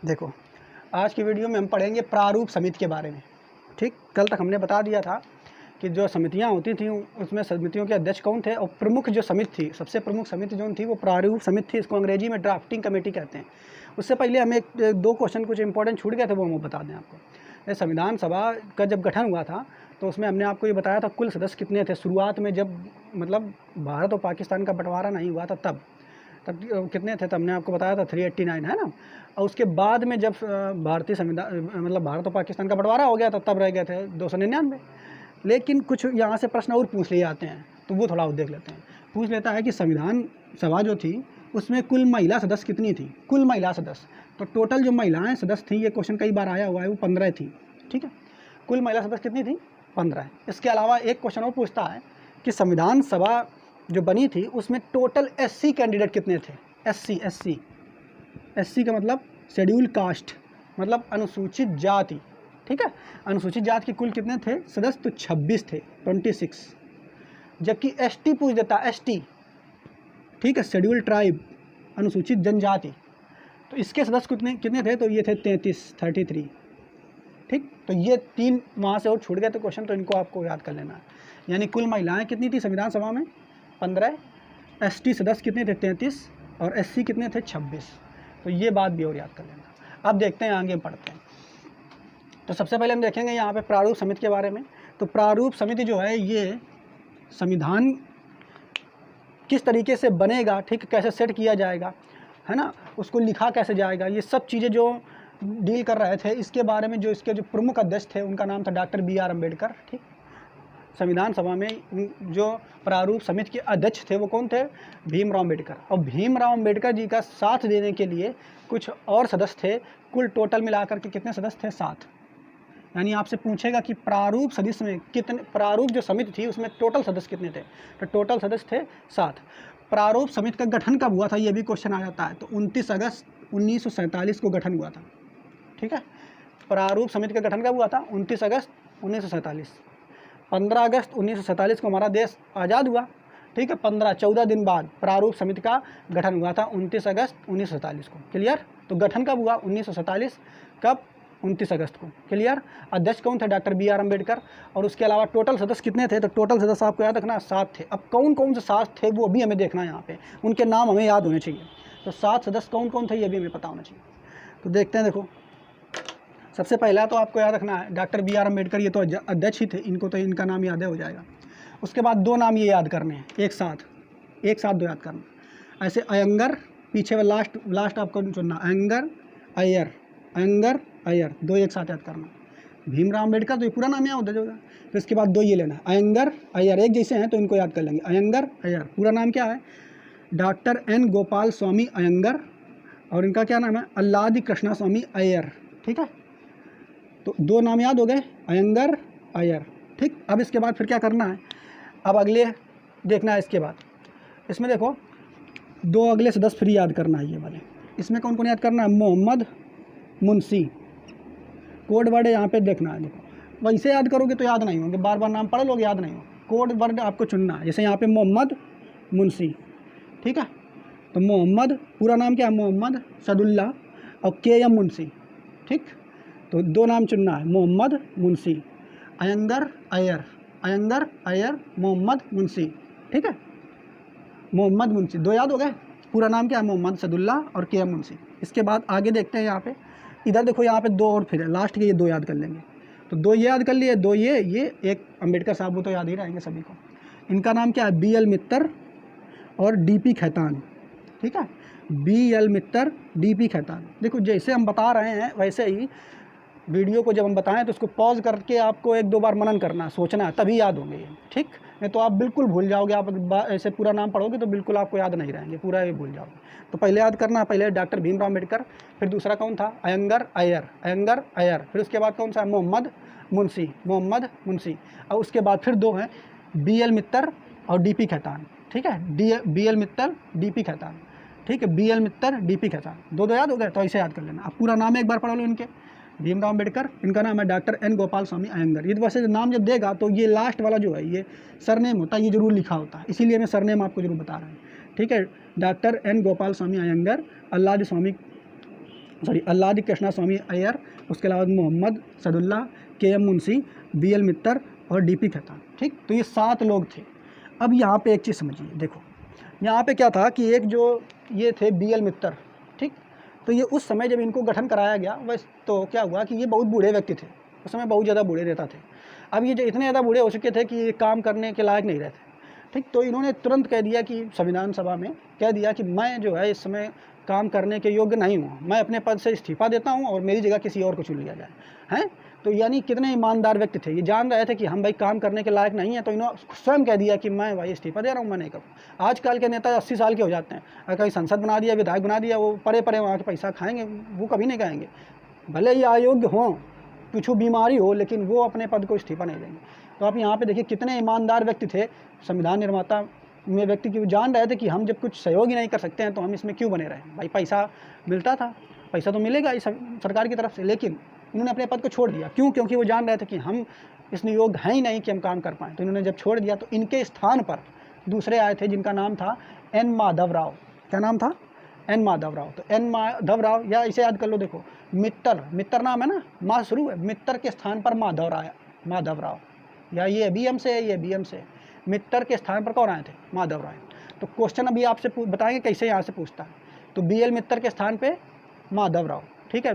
देखो, आज की वीडियो में हम पढ़ेंगे प्रारूप समिति के बारे में। ठीक, कल तक हमने बता दिया था कि जो समितियां होती थी उसमें समितियों के अध्यक्ष कौन थे और प्रमुख जो समिति थी, सबसे प्रमुख समिति जो थी वो प्रारूप समिति थी। इसको अंग्रेजी में ड्राफ्टिंग कमेटी कहते हैं। उससे पहले हमें दो क्वेश्चन कुछ इंपॉर्टेंट छूट गए थे, वो हम बता दें आपको। संविधान सभा का जब गठन हुआ था तो उसमें हमने आपको ये बताया था कुल सदस्य कितने थे। शुरुआत में जब मतलब भारत और पाकिस्तान का बंटवारा नहीं हुआ था तब कितने थे, तब हमने आपको बताया था 389, है ना। और उसके बाद में जब भारतीय संविधान मतलब भारत और पाकिस्तान का बंटवारा हो गया था तब रह गए थे 299। लेकिन कुछ यहाँ से प्रश्न और पूछ लिए जाते हैं, तो वो थोड़ा और देख लेते हैं। पूछ लेता है कि संविधान सभा जो थी उसमें कुल महिला सदस्य कितनी थी। कुल महिला सदस्य, तो टोटल जो महिलाएं सदस्य थी, ये क्वेश्चन कई बार आया हुआ है, वो 15 थी। ठीक है, कुल महिला सदस्य कितनी थी? 15। इसके अलावा एक क्वेश्चन और पूछता है कि संविधान सभा जो बनी थी उसमें टोटल SC कैंडिडेट कितने थे। SC का मतलब शेड्यूल कास्ट, मतलब अनुसूचित जाति। ठीक है, अनुसूचित जाति के कुल कितने थे सदस्य? तो 26 थे, 26। जबकि ST पूछ देता, ST, ठीक है, शेड्यूल ट्राइब, अनुसूचित जनजाति, तो इसके सदस्य कितने थे? तो ये थे 33। ठीक, तो ये 3 वहाँ से और छूट गए थे क्वेश्चन, तो इनको आपको याद कर लेना है। यानी कुल महिलाएं कितनी थी संविधान सभा में? 15। ST सदस्य कितने थे? 33। और SC कितने थे? 26। तो ये बात भी और याद कर लेना। अब देखते हैं, आगे पढ़ते हैं। तो सबसे पहले हम देखेंगे यहाँ पे प्रारूप समिति के बारे में। तो प्रारूप समिति जो है ये संविधान किस तरीके से बनेगा, ठीक, कैसे सेट किया जाएगा, है ना, उसको लिखा कैसे जाएगा, ये सब चीज़ें जो डील कर रहे थे, इसके बारे में जो इसके जो प्रमुख अध्यक्ष थे उनका नाम था डॉक्टर BR अम्बेडकर। ठीक, संविधान सभा में जो प्रारूप समिति के अध्यक्ष थे वो कौन थे? भीमराव अम्बेडकर। और भीमराव अम्बेडकर जी का साथ देने के लिए कुछ और सदस्य थे। कुल टोटल मिलाकर के कितने सदस्य थे? 7। यानी आपसे पूछेगा कि प्रारूप सदस्य में कितने, प्रारूप जो समिति थी उसमें टोटल सदस्य कितने थे? तो टोटल सदस्य थे 7। प्रारूप समिति का गठन कब हुआ था, ये भी क्वेश्चन आ जाता है। तो 29 अगस्त 1947 को गठन हुआ था। ठीक है, प्रारूप समिति का गठन कब हुआ था? 29 अगस्त 1947। 15 अगस्त 1947 को हमारा देश आज़ाद हुआ। ठीक है, 14 दिन बाद प्रारूप समिति का गठन हुआ था, 29 अगस्त 1947 को। क्लियर? तो गठन कब हुआ? 1947। कब? 29 अगस्त को। क्लियर? अध्यक्ष कौन थे? Doctor BR Ambedkar. और उसके अलावा टोटल सदस्य कितने थे? तो टोटल सदस्य आपको याद रखना 7 थे। अब कौन कौन से 7 थे वो भी हमें देखना है, यहाँ पे उनके नाम हमें याद होने चाहिए। तो 7 सदस्य कौन कौन थे ये भी हमें पता होना चाहिए। तो देखते हैं। देखो, सबसे पहला तो आपको याद रखना है डॉक्टर BR अम्बेडकर, ये तो अध्यक्ष ही थे, इनको तो इनका नाम याद हो जाएगा। उसके बाद 2 नाम ये याद करने हैं एक साथ 2 याद करना। ऐसे अयंगर, पीछे लास्ट आपको चुनना, अयंगर अय्यर, 2 एक साथ याद करना। भीमराव अम्बेडकर तो ये पूरा नाम याद हो जाएगा। फिर इसके बाद 2 ये लेना, अयंगर अय्यर, एक जैसे हैं तो इनको याद कर लेंगे। अयंगर अय्यर, पूरा नाम क्या है? Doctor N Gopal Swami Iyengar. और इनका क्या नाम है? अल्लादी कृष्णा स्वामी अय्यर। ठीक है, तो 2 नाम याद हो गए, अयंगर अय्यर। ठीक, अब इसके बाद फिर क्या करना है? अब अगले देखना है। इसके बाद इसमें देखो 2 अगले सदस्य फिर याद करना है ये वाले। इसमें कौन कौन याद करना है? मोहम्मद मुंशी। कोड वर्ड यहाँ पे देखना है। देखो, वैसे याद करोगे तो याद नहीं होंगे, बार बार नाम पढ़ लोगे याद नहीं हो। कोड वर्ड आपको चुनना है। जैसे यहाँ पे मोहम्मद मुंशी। ठीक है, तो मोहम्मद पूरा नाम क्या है? मोहम्मद सदुल्ला और KM मुंशी। ठीक, तो 2 नाम चुनना है, मोहम्मद मुंशी, अयंगर अय्यर, मोहम्मद मुंशी। ठीक है, मोहम्मद मुंशी 2 याद हो गए। पूरा नाम क्या है? मोहम्मद सदुल्ला और KM मुंशी। इसके बाद आगे देखते हैं। यहाँ पे इधर देखो, यहाँ पे 2 और फिर है, लास्ट के ये 2 याद कर लेंगे। तो 2 ये याद कर लिए, 2 ये एक अम्बेडकर साहब, वो तो याद ही रहेंगे सभी को। इनका नाम क्या है? BL मित्तर और DP खैतान। ठीक है, BL मित्तर, DP खैतान। देखो, जैसे हम बता रहे हैं वैसे ही वीडियो को जब हम बताएं तो उसको पॉज करके आपको 1-2 बार मनन करना, सोचना है, तभी याद होंगे ये। ठीक, नहीं तो आप बिल्कुल भूल जाओगे। आप ऐसे पूरा नाम पढ़ोगे तो बिल्कुल आपको याद नहीं रहेंगे, पूरा ये भूल जाओगे। तो पहले याद करना, पहले डॉक्टर भीमराव अम्बेडकर, फिर दूसरा कौन था? अयंगर अय्यर। फिर उसके बाद कौन सा? मोहम्मद मुंशी। और उसके बाद फिर 2 हैं, BL मित्तर और DP खैतान। ठीक है, BL मित्तर, DP खैतान। ठीक है, BL मित्तर, DP खैतान, 2 याद हो गए। तो ऐसे याद कर लेना। अब पूरा नाम एक बार पढ़ लो इनके। भीमराव अम्बेडकर, इनका नाम है डॉक्टर N गोपाल स्वामी अयंगर। ये तो वैसे नाम जब देगा तो ये लास्ट वाला जो है ये सरनेम होता है, ये जरूर लिखा होता है, इसीलिए मैं सरनेम आपको जरूर बता रहा हूँ। ठीक है, डॉक्टर N गोपाल स्वामी अयंगर, अल्लादी कृष्णा स्वामी अय्यर, उसके अलावा मोहम्मद सदुल्ला, के.एम. मुंशी, बी.एल. मित्तर और डी.पी. खेतान। ठीक, तो ये 7 लोग थे। अब यहाँ पे एक चीज़ समझिए, देखो यहाँ पे क्या था कि एक जो ये थे बी.एल. मित्तर, ठीक, तो ये उस समय जब इनको गठन कराया गया, बस तो क्या हुआ कि ये बहुत बूढ़े व्यक्ति थे, उस समय बहुत ज़्यादा बूढ़े नेता थे। अब ये जो इतने ज़्यादा बूढ़े हो चुके थे कि ये काम करने के लायक नहीं रहते, ठीक, तो इन्होंने तुरंत कह दिया कि संविधान सभा में कह दिया कि मैं जो है इस समय काम करने के योग्य नहीं हूँ, मैं अपने पद से इस्तीफा देता हूँ और मेरी जगह किसी और को चुन लिया जाए। हैं, तो यानी कितने ईमानदार व्यक्ति थे, ये जान रहे थे कि हम भाई काम करने के लायक नहीं है, तो इन्होंने स्वयं कह दिया कि मैं भाई इस्तीफा दे रहा हूँ, मैं नहीं करूँ। आजकल के नेता 80 साल के हो जाते हैं, अगर कहीं संसद बना दिया, विधायक बना दिया, वो परे परे वहाँ के पैसा खाएंगे, वो कभी नहीं कहेंगे, भले ही अयोग्य हों, कुछ बीमारी हो, लेकिन वो अपने पद को इस्तीफा नहीं देंगे। तो आप यहाँ पे देखिए कितने ईमानदार व्यक्ति थे संविधान निर्माता में व्यक्ति की, जान रहे थे कि हम जब कुछ सहयोग ही नहीं कर सकते हैं तो हम इसमें क्यों बने रहें। भाई पैसा मिलता था, पैसा तो मिलेगा इस सरकार की तरफ से, लेकिन इन्होंने अपने पद को छोड़ दिया। क्यों? क्योंकि वो जान रहे थे कि हम इस योग्य हैं ही नहीं कि हम काम कर पाएँ। तो इन्होंने जब छोड़ दिया तो इनके स्थान पर दूसरे आए थे जिनका नाम था एन माधवराव। क्या नाम था? एन माधवराव। तो एन माधवराव, या इसे याद कर लो, देखो मित्तर, मित्तर नाम है ना, माँ शुरू है, मित्तर के स्थान पर माधवराव, या ये BM से है, ये BM से। मित्तर के स्थान पर कौन आए थे? माधवराव। तो क्वेश्चन अभी आपसे बताएंगे कैसे यहाँ से पूछता है। तो BL मित्तर के स्थान पे माधवराव, ठीक है,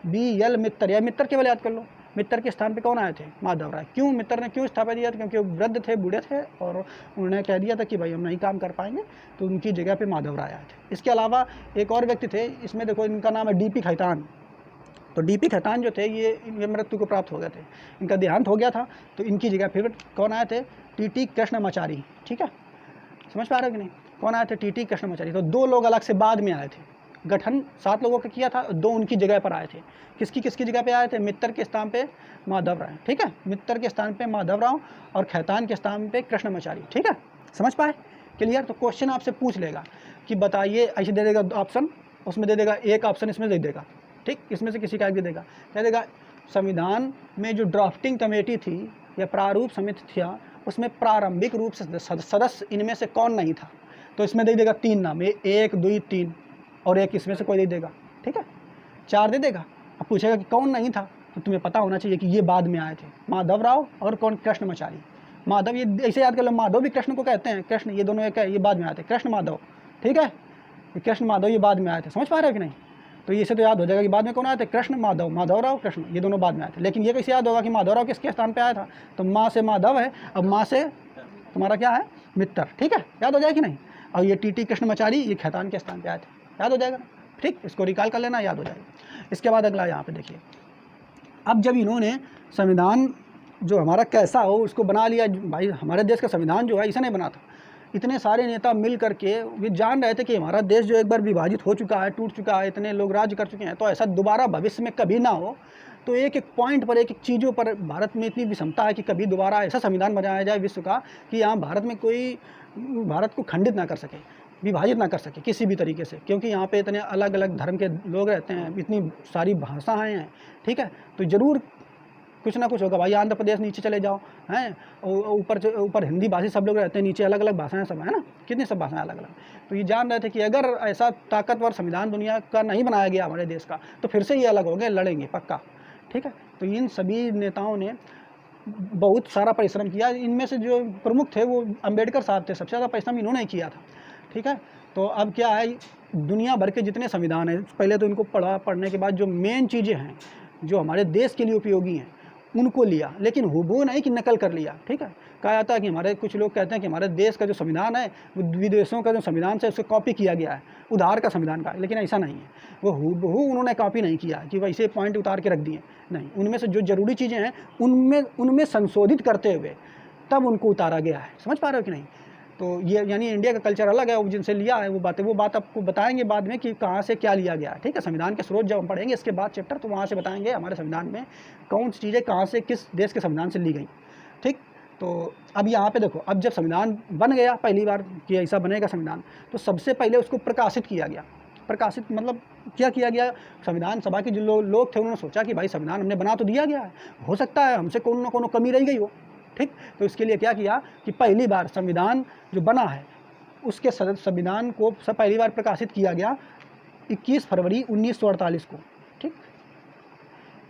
BL मित्तर, या मित्तर केवल याद कर लो, मित्तर के स्थान पे कौन आए थे? माधवराव। क्यों मित्तर ने क्यों इस्तीफा दिया था? क्योंकि वो वृद्ध थे, बूढ़े थे, और उन्होंने कह दिया था कि भाई हम नहीं काम कर पाएंगे, तो उनकी जगह पे माधवराव आए थे। इसके अलावा एक और व्यक्ति थे, इसमें देखो इनका नाम है डी.पी. खेतान। तो डी.पी. खेतान जो थे ये मृत्यु को प्राप्त हो गए थे, इनका देहांत हो गया था, तो इनकी जगह फिर कौन आए थे? टी.टी. कृष्णमाचारी। ठीक है, समझ पा रहे हो कि नहीं? कौन आए थे? टी.टी. कृष्णमाचारी। तो 2 लोग अलग से बाद में आए थे, गठन 7 लोगों का किया था, 2 उनकी जगह पर आए थे। किसकी जगह पे आए थे? मित्तर के स्थान पे माधवराव। ठीक है, मित्तर के स्थान पे माधवराव और खेतान के स्थान पे कृष्णमाचारी। ठीक है, समझ पाए? क्लियर? तो क्वेश्चन आपसे पूछ लेगा कि बताइए, ऐसे दे देगा ऑप्शन, उसमें दे देगा एक ऑप्शन, इसमें दे देगा, ठीक, इसमें से किसी का एक दे देगा, कह देगा संविधान में जो ड्राफ्टिंग कमेटी थी या प्रारूप समिति था, उसमें प्रारंभिक रूप से सदस्य इनमें से कौन नहीं था? तो इसमें दे देगा 3 नाम, 1 2 3, और एक इसमें से कोई दे देगा। ठीक है, 4 दे देगा। अब पूछेगा कि कौन नहीं था, तो तुम्हें पता होना चाहिए कि ये बाद में आए थे, माधवराव और कौन? कृष्णमाचारी। माधव, ये ऐसे याद कर लो, माधव भी कृष्ण को कहते हैं, कृष्ण, ये दोनों एक है, ये बाद में आए थे, कृष्ण माधव। ठीक है, ये कृष्ण माधव ये बाद में आए थे, समझ पा रहे हो कि नहीं? तो इसे तो याद हो जाएगा कि बाद में कौन आए थे? कृष्ण माधव, माधवराव कृष्ण, ये दोनों बाद में आए थे। लेकिन ये कैसे याद होगा कि माधवराव किसके स्थान पे आया था? तो माँ से माधव है, अब माँ से तुम्हारा क्या है? मित्तर। ठीक है, याद हो जाएगा कि नहीं? और ये टी.टी. कृष्णमाचारी, ये खेतान के स्थान पे आए थे, याद हो जाएगा ना? ठीक, इसको रिकॉल कर लेना, याद हो जाएगा। इसके बाद अगला यहाँ पे देखिए, अब जब इन्होंने संविधान जो हमारा कैसा हो उसको बना लिया, भाई हमारे देश का संविधान जो है ऐसा नहीं बना था, इतने सारे नेता मिल करके ये जान रहे थे कि हमारा देश जो एक बार विभाजित हो चुका है, टूट चुका है, इतने लोग राज्य कर चुके हैं, तो ऐसा दोबारा भविष्य में कभी ना हो। तो एक एक पॉइंट पर, एक एक चीज़ों पर भारत में इतनी विषमता है कि कभी दोबारा ऐसा संविधान बनाया जाए विश्व का कि यहाँ भारत में कोई भारत को खंडित ना कर सके, विभाजित ना कर सके किसी भी तरीके से, क्योंकि यहाँ पे इतने अलग अलग धर्म के लोग रहते हैं, इतनी सारी भाषाएँ हैं। ठीक है, तो ज़रूर कुछ ना कुछ होगा। भाई आंध्र प्रदेश नीचे चले जाओ, हैं, ऊपर हिंदी भाषी सब लोग रहते हैं, नीचे अलग अलग भाषाएं सब है ना, कितनी सब भाषाएं अलग अलग। तो ये जान रहे थे कि अगर ऐसा ताकतवर संविधान दुनिया का नहीं बनाया गया हमारे देश का, तो फिर से ये अलग हो गए, लड़ेंगे पक्का। ठीक है, तो इन सभी नेताओं ने बहुत सारा परिश्रम किया। इनमें से जो प्रमुख थे वो अम्बेडकर साहब थे, सबसे ज़्यादा परिश्रम इन्होंने किया था। ठीक है, तो अब क्या है, दुनिया भर के जितने संविधान हैं, पहले तो इनको पढ़ने के बाद जो मेन चीज़ें हैं जो हमारे देश के लिए उपयोगी हैं उनको लिया, लेकिन हुबहू नहीं कि नकल कर लिया। ठीक है, कहा जाता है कि हमारे कुछ लोग कहते हैं कि हमारे देश का जो संविधान है वो विदेशों का जो संविधान है उसको कॉपी किया गया है, उधार का संविधान का, लेकिन ऐसा नहीं है। वो हुबहू उन्होंने कॉपी नहीं किया कि वैसे पॉइंट उतार के रख दिए, नहीं, उनमें से जो ज़रूरी चीज़ें हैं उनमें संशोधित करते हुए तब उनको उतारा गया है। समझ पा रहे हो कि नहीं? तो ये यानी इंडिया का कल्चर अलग है, वो जिनसे लिया है वो बात आपको बताएंगे बाद में कि कहाँ से क्या लिया गया है। ठीक है, संविधान के स्रोत जब हम पढ़ेंगे इसके बाद चैप्टर, तो वहाँ से बताएंगे हमारे संविधान में कौन सी चीज़ें कहाँ से किस देश के संविधान से ली गई। ठीक, तो अब यहाँ पे देखो, अब जब संविधान बन गया पहली बार कि ऐसा बनेगा संविधान, तो सबसे पहले उसको प्रकाशित किया गया। प्रकाशित मतलब क्या किया गया? संविधान सभा के जो लोग थे उन्होंने सोचा कि भाई संविधान हमने बना तो दिया गया है, हो सकता है हमसे कोनो न कोनो कमी रह गई हो। ठीक, तो इसके लिए क्या किया कि पहली बार संविधान जो बना है उसके संविधान को सब पहली बार प्रकाशित किया गया 21 फरवरी 1948 को, ठीक।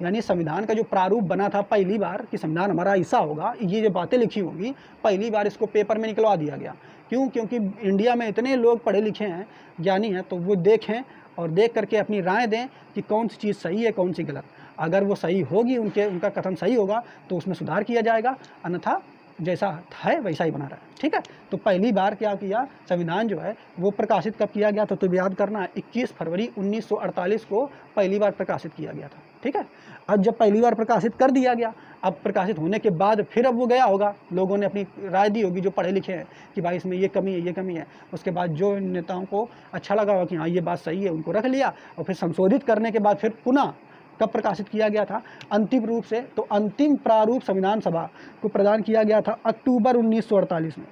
यानी संविधान का जो प्रारूप बना था पहली बार कि संविधान हमारा ऐसा होगा, ये जो बातें लिखी होंगी, पहली बार इसको पेपर में निकलवा दिया गया। क्यों? क्योंकि इंडिया में इतने लोग पढ़े लिखे हैं, ज्ञानी हैं, तो वो देखें और देख करके अपनी राय दें कि कौन सी चीज़ सही है, कौन सी गलत। अगर वो सही होगी, उनका कथन सही होगा तो उसमें सुधार किया जाएगा, अन्यथा जैसा है वैसा ही बना रहा है, ठीक है। तो पहली बार क्या किया, संविधान जो है वो प्रकाशित कब किया गया था, तो याद करना है 21 फरवरी 1948 को पहली बार प्रकाशित किया गया था, ठीक है। अब जब पहली बार प्रकाशित कर दिया गया, अब प्रकाशित होने के बाद फिर अब वो गया होगा, लोगों ने अपनी राय दी होगी जो पढ़े लिखे हैं कि भाई इसमें ये कमी है, ये कमी है। उसके बाद जो नेताओं को अच्छा लगा होगा कि हाँ ये बात सही है, उनको रख लिया, और फिर संशोधित करने के बाद फिर पुनः कब प्रकाशित किया गया था अंतिम रूप से, तो अंतिम प्रारूप संविधान सभा को प्रदान किया गया था अक्टूबर 1948 में।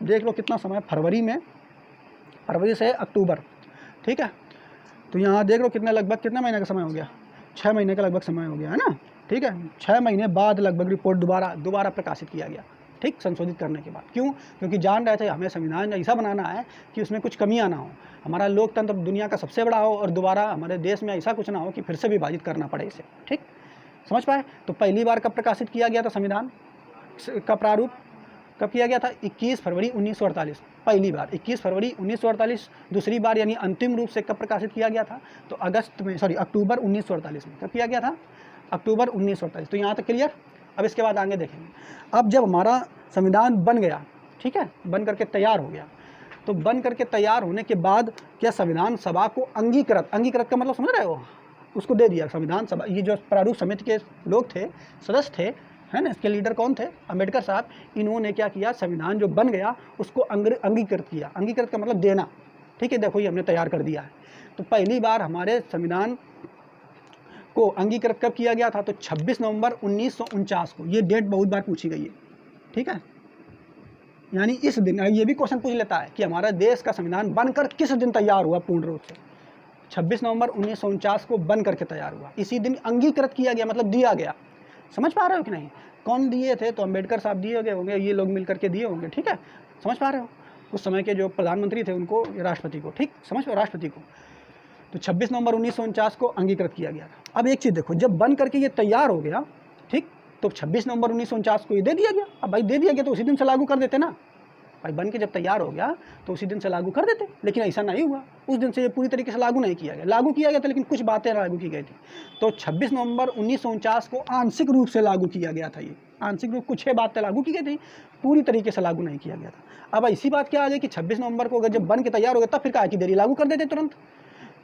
देख लो कितना समय, फरवरी से अक्टूबर, ठीक है। तो यहाँ देख लो कितने महीने का समय हो गया, 6 महीने का लगभग समय हो गया है ना, ठीक है। 6 महीने बाद लगभग रिपोर्ट दोबारा प्रकाशित किया गया, ठीक, संशोधित करने के बाद। क्यों? क्योंकि जान रहे थे हमें संविधान ऐसा बनाना है कि उसमें कुछ कमियां ना हो, हमारा लोकतंत्र दुनिया का सबसे बड़ा हो, और दोबारा हमारे देश में ऐसा कुछ ना हो कि फिर से विभाजित करना पड़े इसे, ठीक, समझ पाए। तो पहली बार कब प्रकाशित किया गया था संविधान का प्रारूप, कब किया गया था? 21 फरवरी 1948, पहली बार 21 फरवरी 1948। दूसरी बार यानी अंतिम रूप से कब प्रकाशित किया गया था, तो अक्टूबर 1948 में। कब किया गया था? अक्टूबर 1948। तो यहाँ तक क्लियर। अब इसके बाद आगे देखेंगे। अब जब हमारा संविधान बन गया, ठीक है, बन करके तैयार हो गया, तो बन करके तैयार होने के बाद क्या संविधान सभा को अंगीकृत का मतलब समझ रहे हो, उसको दे दिया संविधान सभा। ये जो प्रारूप समिति के लोग थे, सदस्य थे, है ना, इसके लीडर कौन थे? अंबेडकर साहब। इन्होंने क्या किया, संविधान जो बन गया उसको अंगीकृत किया। अंगीकृत का मतलब देना, ठीक है। देखो ये हमने तैयार कर दिया है। तो पहली बार हमारे संविधान को अंगीकृत कब किया गया था, तो 26 नवंबर 1949 को। ये डेट बहुत बार पूछी गई है, ठीक है। यानी इस दिन, ये भी क्वेश्चन पूछ लेता है कि हमारा देश का संविधान बनकर किस दिन तैयार हुआ पूर्ण रूप से। 26 नवंबर 1949 को बन करके तैयार हुआ। इसी दिन अंगीकृत किया गया, मतलब दिया गया। समझ पा रहे हो कि नहीं? कौन दिए थे? तो अंबेडकर साहब दिए गए होंगे, ये लोग मिल करके दिए होंगे, ठीक है। समझ पा रहे हो? उस समय के जो प्रधानमंत्री थे उनको, राष्ट्रपति को, ठीक, समझ पाओ, राष्ट्रपति को। तो 26 नवंबर 1949 को अंगीकृत किया गया था। अब एक चीज़ देखो, जब बन करके ये तैयार हो गया, ठीक, तो 26 नवंबर 1949 को ये दे दिया गया। अब भाई दे दिया गया तो उसी दिन से लागू कर देते ना भाई, बन के जब तैयार हो गया तो उसी दिन से लागू कर देते। लेकिन ऐसा नहीं हुआ, उस दिन से ये पूरी तरीके से लागू नहीं किया गया। लागू किया गया था लेकिन कुछ बातें लागू की गई थी। तो 26 नवंबर 1949 को आंशिक रूप से लागू किया गया था। ये आंशिक रूप, कुछ 6 बातें लागू की गई थी, पूरी तरीके से लागू नहीं किया गया था। अब ऐसी बात क्या आ गई कि 26 नवंबर को अगर जब बन के तैयार हो गया तब फिर काहे की देरी, लागू कर देते तुरंत।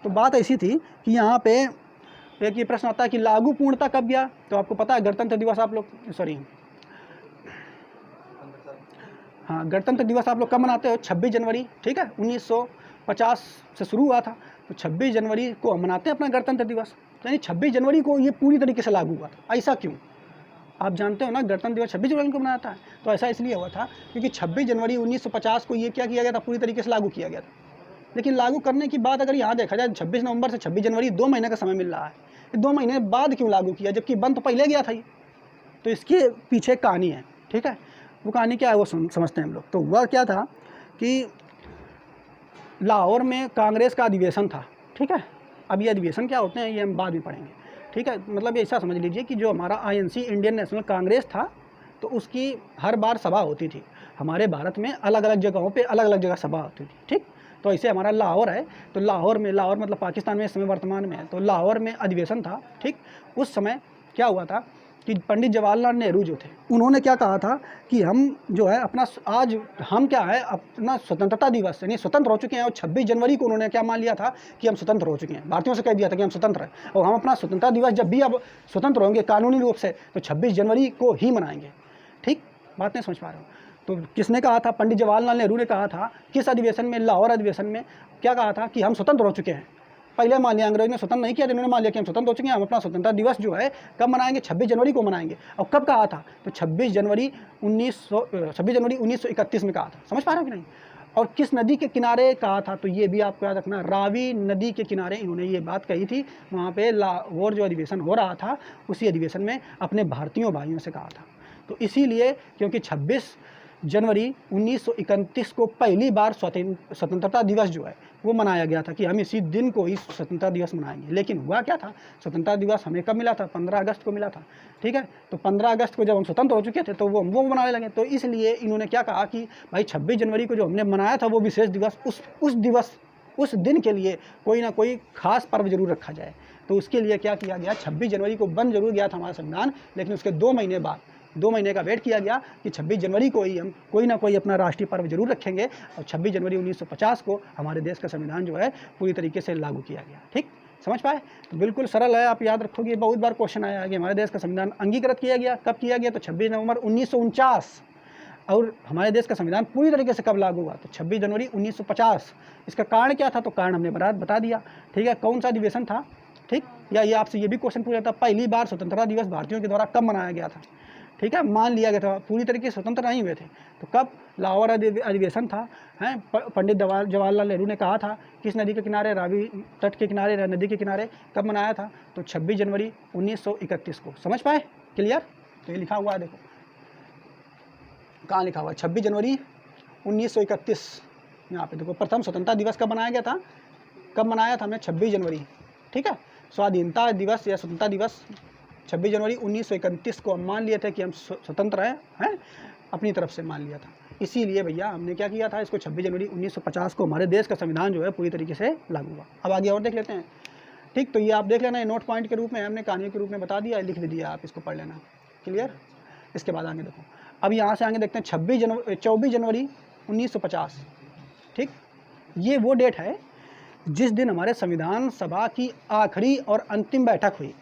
तो बात ऐसी थी कि यहाँ पे एक ये प्रश्न आता है कि लागू पूर्णता कब गया। तो आपको पता है गणतंत्र दिवस आप लोग, हाँ, गणतंत्र दिवस आप लोग कब मनाते हो? 26 जनवरी, ठीक है। 1950 से शुरू हुआ था, तो 26 जनवरी को हम मनाते हैं अपना गणतंत्र दिवस। यानी 26 जनवरी को ये पूरी तरीके से लागू हुआ था। ऐसा क्यों? आप जानते हो ना, गणतंत्र दिवस 26 जनवरी को मनाया था। तो ऐसा इसलिए हुआ था क्योंकि 26 जनवरी 1950 को ये क्या किया गया था, पूरी तरीके से लागू किया गया था। लेकिन लागू करने की बात अगर यहाँ देखा जाए, 26 नवंबर से 26 जनवरी 2 महीने का समय मिल रहा है। 2 महीने बाद क्यों लागू किया, जबकि बंद तो पहले गया था ये। तो इसके पीछे कहानी है, ठीक है। वो कहानी क्या है वो समझते हैं हम लोग। तो वह क्या था कि लाहौर में कांग्रेस का अधिवेशन था, ठीक है। अब ये अधिवेशन क्या होते हैं ये हम बाद में पढ़ेंगे, ठीक है। मतलब ऐसा समझ लीजिए कि जो हमारा INC, इंडियन नेशनल कांग्रेस था, तो उसकी हर बार सभा होती थी। हमारे भारत में अलग अलग जगहों पे अलग अलग जगह सभा होती थी, ठीक। तो ऐसे हमारा लाहौर है, तो लाहौर मतलब पाकिस्तान में इस समय वर्तमान में है, तो लाहौर में अधिवेशन था, ठीक। उस समय क्या हुआ था कि पंडित जवाहरलाल नेहरू जो थे, उन्होंने क्या कहा था कि हम जो है अपना, आज हम क्या है, अपना स्वतंत्रता दिवस यानी स्वतंत्र हो चुके हैं। और 26 जनवरी को उन्होंने क्या मान लिया था कि हम स्वतंत्र हो चुके हैं, भारतीयों से कह दिया था कि हम स्वतंत्र हैं, और हम अपना स्वतंत्रता दिवस जब भी अब स्वतंत्र होंगे कानूनी रूप से, तो 26 जनवरी को ही मनाएंगे, ठीक। बात नहीं समझ पा रहे हो? तो किसने कहा था? पंडित जवाहरलाल नेहरू ने कहा था। किस अधिवेशन में? लाहौर अधिवेशन में। क्या कहा था कि हम स्वतंत्र हो चुके हैं। पहले मान लिया, अंग्रेज ने स्वतंत्र नहीं किया, इन्होंने मान लिया कि हम स्वतंत्र हो चुके हैं, हम अपना स्वतंत्रता दिवस जो है कब मनाएंगे? 26 जनवरी को मनाएंगे। और कब कहा था? तो 26 जनवरी 1931 में कहा था। समझ पा रहे हो कि नहीं? और किस नदी के किनारे कहा था? तो ये भी आपको याद रखना, रावी नदी के किनारे इन्होंने ये बात कही थी। वहाँ पे लाहौर जो अधिवेशन हो रहा था, उसी अधिवेशन में अपने भारतीयों भाइयों से कहा था। तो इसीलिए, क्योंकि 26 जनवरी 1931 को पहली बार स्वतंत्रता दिवस जो है वो मनाया गया था कि हम इसी दिन को ही स्वतंत्रता दिवस मनाएंगे। लेकिन हुआ क्या था, स्वतंत्रता दिवस हमें कब मिला था, 15 अगस्त को मिला था, ठीक है। तो 15 अगस्त को जब हम स्वतंत्र हो चुके थे तो वो मनाने लगे। तो इसलिए इन्होंने क्या कहा कि भाई 26 जनवरी को जो हमने मनाया था वो विशेष दिवस, उस दिन के लिए कोई ना कोई खास पर्व जरूर रखा जाए। तो उसके लिए क्या किया गया, 26 जनवरी को बन जरूर गया था हमारा संविधान, लेकिन उसके 2 महीने बाद, 2 महीने का वेट किया गया कि 26 जनवरी को ही हम कोई ना कोई अपना राष्ट्रीय पर्व जरूर रखेंगे। और 26 जनवरी 1950 को हमारे देश का संविधान जो है पूरी तरीके से लागू किया गया। ठीक, समझ पाए? तो बिल्कुल सरल है, आप याद रखोगे। बहुत बार क्वेश्चन आया है कि हमारे देश का संविधान अंगीकृत किया गया, कब किया गया? तो 26 नवंबर 1949। और हमारे देश का संविधान पूरी तरीके से कब लागू हुआ? तो 26 जनवरी 1950। इसका कारण क्या था? तो कारण हमने बता दिया, ठीक है। कौन सा अधिवेशन था, ठीक। या ये आपसे ये भी क्वेश्चन पूछा था, पहली बार स्वतंत्रता दिवस भारतीयों के द्वारा कब मनाया गया था, ठीक है। मान लिया गया था, पूरी तरीके से स्वतंत्र नहीं हुए थे। तो कब? लाहौर अधिवेशन था, हैं। पंडित जवाहरलाल नेहरू ने कहा था, किस नदी के किनारे? रावी तट के किनारे, नदी के किनारे। कब मनाया था? तो 26 जनवरी 1931 को। समझ पाए? क्लियर? तो ये लिखा हुआ है, देखो कहाँ लिखा हुआ है, 26 जनवरी 1931। यहाँ पे देखो, प्रथम स्वतंत्रता दिवस कब मनाया गया था? कब मनाया था हमने? 26 जनवरी, ठीक है। स्वाधीनता दिवस या स्वतंत्रता दिवस 26 जनवरी 1931 को हम मान लिए थे कि हम स्वतंत्र हैं, अपनी तरफ से मान लिया था। इसीलिए भैया हमने क्या किया था, इसको 26 जनवरी 1950 को हमारे देश का संविधान जो है पूरी तरीके से लागू हुआ। अब आगे और देख लेते हैं, ठीक। तो ये आप देख लेना, ये नोट पॉइंट के रूप में हमने कहानियों के रूप में बता दिया, लिख भी दिया, आप इसको पढ़ लेना। क्लियर? इसके बाद आगे देखो, अब यहाँ से आगे देखते हैं 24 जनवरी 1950, ठीक। ये वो डेट है जिस दिन हमारे संविधान सभा की आखिरी और अंतिम बैठक हुई।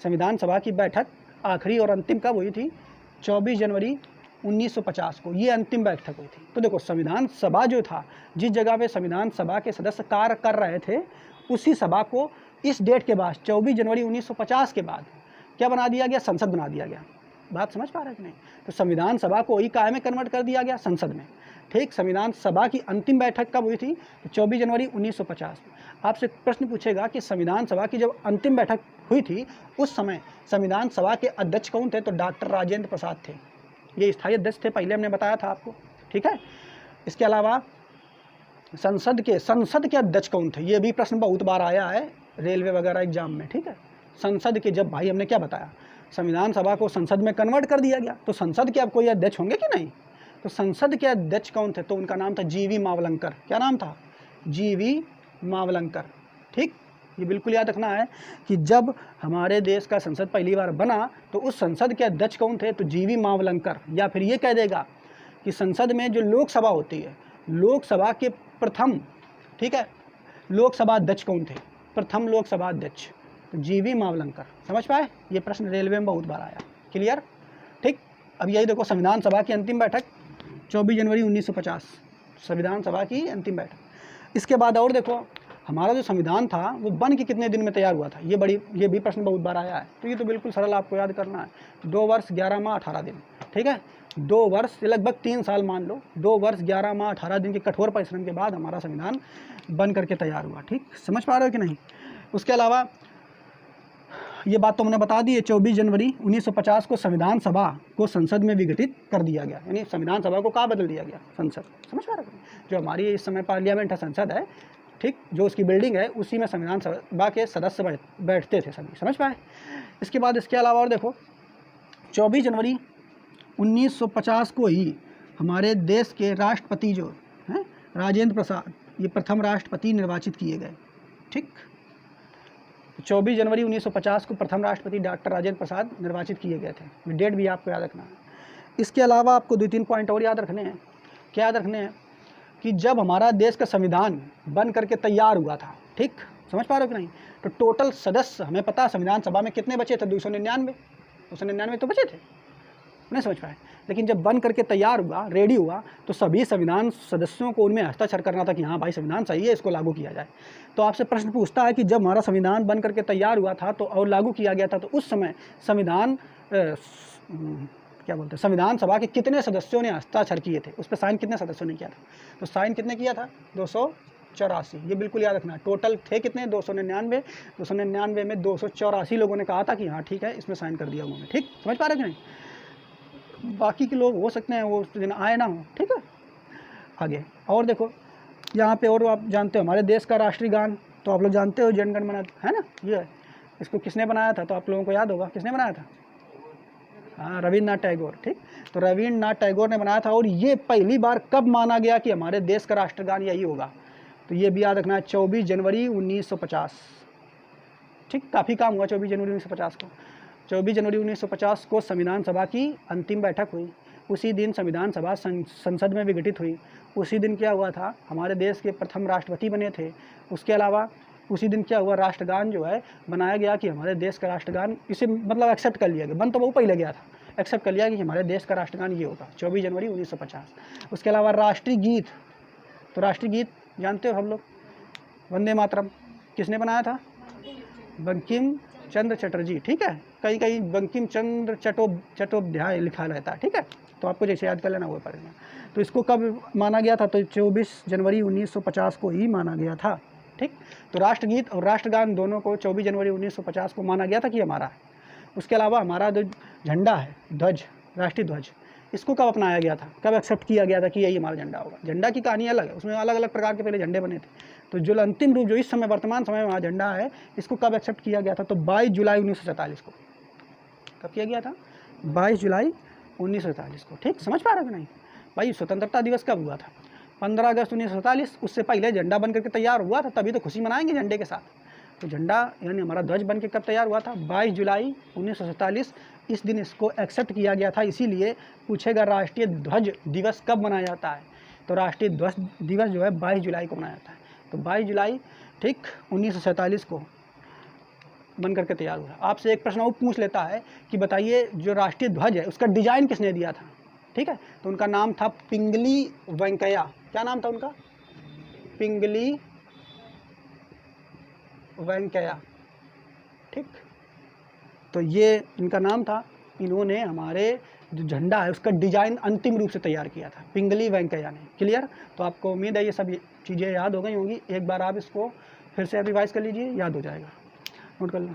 संविधान सभा की बैठक आखिरी और अंतिम कब हुई थी? 24 जनवरी 1950 को ये अंतिम बैठक हुई थी। तो देखो, संविधान सभा जो था, जिस जगह पे संविधान सभा के सदस्य कार्य कर रहे थे, उसी सभा को इस डेट के बाद 24 जनवरी 1950 के बाद क्या बना दिया गया? संसद बना दिया गया। बात समझ पा रहे हैं कि नहीं? तो संविधान सभा को ही काय में कन्वर्ट कर दिया गया? संसद में, ठीक। संविधान सभा की अंतिम बैठक कब हुई थी? तो 24 जनवरी 1950। आपसे प्रश्न पूछेगा कि संविधान सभा की जब अंतिम बैठक हुई थी, उस समय संविधान सभा के अध्यक्ष कौन थे? तो डॉक्टर राजेंद्र प्रसाद थे, ये स्थायी अध्यक्ष थे, पहले हमने बताया था आपको, ठीक है। इसके अलावा संसद के अध्यक्ष कौन थे? ये भी प्रश्न बहुत बार आया है रेलवे वगैरह एग्जाम में, ठीक है। संसद के, जब भाई हमने क्या बताया, संविधान सभा को संसद में कन्वर्ट कर दिया गया, तो संसद के अब कोई अध्यक्ष होंगे कि नहीं? तो संसद के अध्यक्ष कौन थे? तो उनका नाम था जीवी मावलंकर। क्या नाम था? जीवी मावलंकर, ठीक। ये बिल्कुल याद रखना है कि जब हमारे देश का संसद पहली बार बना तो उस संसद के अध्यक्ष कौन थे? तो जीवी मावलंकर। या फिर ये कह देगा कि संसद में जो लोकसभा होती है, लोकसभा के प्रथम, ठीक है, लोकसभा अध्यक्ष कौन थे? प्रथम लोकसभा अध्यक्ष तो जीवी मावलंकर। समझ पाए? ये प्रश्न रेलवे में बहुत बार आया। क्लियर? ठीक। अब यही देखो, संविधान सभा की अंतिम बैठक 24 जनवरी 1950, संविधान सभा की अंतिम बैठक। इसके बाद और देखो, हमारा जो संविधान था वो बन के कितने दिन में तैयार हुआ था? ये भी प्रश्न बहुत बार आया है। तो ये तो बिल्कुल सरल, आपको याद करना है। 2 वर्ष 11 माह 18 दिन, ठीक है। 2 वर्ष, लगभग 3 साल मान लो। 2 वर्ष 11 माह 18 दिन के कठोर परिश्रम के बाद हमारा संविधान बन करके तैयार हुआ, ठीक। समझ पा रहे हो कि नहीं? उसके अलावा ये बात तो हमने बता दी है, 24 जनवरी 1950 को संविधान सभा को संसद में विघटित कर दिया गया, यानी संविधान सभा को कहाँ बदल दिया गया? संसद। समझ पा रहे हो? जो हमारी इस समय पार्लियामेंट है, संसद है, ठीक, जो उसकी बिल्डिंग है, उसी में संविधान सभा के सदस्य बैठते थे सभी। समझ पाए? इसके बाद इसके अलावा और देखो, 24 जनवरी 1950 को ही हमारे देश के राष्ट्रपति जो हैं राजेंद्र प्रसाद, ये प्रथम राष्ट्रपति निर्वाचित किए गए, ठीक। 24 जनवरी 1950 को प्रथम राष्ट्रपति डॉक्टर राजेंद्र प्रसाद निर्वाचित किए गए थे। डेट भी आपको याद रखना है। इसके अलावा आपको 2-3 पॉइंट और याद रखने हैं। क्या याद रखने हैं? कि जब हमारा देश का संविधान बन करके तैयार हुआ था, ठीक, समझ पा रहे हो कि नहीं? तो टोटल सदस्य हमें पता है संविधान सभा में कितने बचे थे? 299 तो बचे थे, नहीं समझ पाए। लेकिन जब बन करके तैयार हुआ, रेडी हुआ, तो सभी संविधान सदस्यों को उनमें हस्ताक्षर करना था कि हाँ भाई संविधान सही है, इसको लागू किया जाए। तो आपसे प्रश्न पूछता है कि जब हमारा संविधान बन करके तैयार हुआ था तो और लागू किया गया था, तो उस समय संविधान सभा के कितने सदस्यों ने हस्ताक्षर किए थे? उस पर साइन कितने सदस्यों ने किया था? तो साइन कितने किया था? 284। ये बिल्कुल याद रखना है। टोटल थे कितने? 299 में 284 लोगों ने कहा था कि हाँ ठीक है, इसमें साइन कर दिया उन्होंने, ठीक। समझ पा रहे कि नहीं? बाकी के लोग हो सकते हैं वो उस दिन आए ना हो, ठीक है। आगे और देखो यहाँ पे, और आप जानते हो हमारे देश का राष्ट्रीय गान तो आप लोग जानते हो, जन गण मन, है ना। ये है, इसको किसने बनाया था तो आप लोगों को याद होगा किसने बनाया था। हाँ, रविन्द्रनाथ टैगोर, ठीक। तो रविन्द्रनाथ टैगोर ने बनाया था। और ये पहली बार कब माना गया कि हमारे देश का राष्ट्रगान यही होगा, तो ये भी याद रखना है, 24 जनवरी 1950, ठीक। काफ़ी काम हुआ 24 जनवरी 1950 को। 24 जनवरी 1950 को संविधान सभा की अंतिम बैठक हुई। उसी दिन संविधान सभा संसद में विघटित हुई। उसी दिन क्या हुआ था, हमारे देश के प्रथम राष्ट्रपति बने थे। उसके अलावा उसी दिन क्या हुआ, राष्ट्रगान जो है बनाया गया कि हमारे देश का राष्ट्रगान, इसे मतलब एक्सेप्ट कर लिया गया, बन तो वो पहले गया था, एक्सेप्ट कर लिया कि हमारे देश का राष्ट्रगान ये होगा 24 जनवरी 1950। उसके अलावा राष्ट्रीय गीत, तो राष्ट्रीय गीत जानते हो हम लोग, वंदे मातरम, किसने बनाया था, बंकिम चंद्र चटर्जी, ठीक है। कहीं कहीं बंकिम चंद्र चट्टोपाध्याय लिखा रहता है, ठीक है। तो आपको जैसे याद कर लेना वो पड़ेगा। तो इसको कब माना गया था, तो 24 जनवरी 1950 को ही माना गया था, ठीक। तो राष्ट्रगीत और राष्ट्रगान दोनों को 24 जनवरी 1950 को माना गया था कि हमारा है। उसके अलावा हमारा जो झंडा है, ध्वज, राष्ट्रीय ध्वज, इसको कब अपनाया गया था, कब एक्सेप्ट किया गया था कि यही हमारा झंडा होगा। झंडा की कहानी अलग है, उसमें अलग अलग प्रकार के पहले झंडे बने थे। तो जो अंतिम रूप जो इस समय वर्तमान समय में हमारा झंडा है, इसको कब एक्सेप्ट किया गया था, तो 22 जुलाई 1947 को। कब किया गया था, 22 जुलाई 1947 को, ठीक। समझ पा रहे हो नहीं भाई, स्वतंत्रता दिवस कब हुआ था, 15 अगस्त 1947। उससे पहले झंडा बन करके तैयार हुआ था, तभी तो खुशी मनाएंगे झंडे के साथ। तो झंडा यानी हमारा ध्वज बन के कब तैयार हुआ था, 22 जुलाई 1947। इस दिन इसको एक्सेप्ट किया गया था। इसीलिए पूछेगा राष्ट्रीय ध्वज दिवस कब मनाया जाता है, तो राष्ट्रीय ध्वज दिवस जो है 22 जुलाई को मनाया जाता है। तो 22 जुलाई, ठीक, 1947 को बन करके तैयार हुआ। आपसे एक प्रश्न और पूछ लेता है कि बताइए जो राष्ट्रीय ध्वज है उसका डिजाइन किसने दिया था, ठीक है। तो उनका नाम था पिंगली वेंकैया। क्या नाम था उनका, पिंगली वेंकैया, ठीक। तो ये इनका नाम था। इन्होंने हमारे जो झंडा है उसका डिजाइन अंतिम रूप से तैयार किया था, पिंगली वेंकैया ने। क्लियर। तो आपको उम्मीद है ये सब चीज़ें याद हो गई होंगी। एक बार आप इसको फिर से रिवाइज कर लीजिए, याद हो जाएगा, नोट कर लो।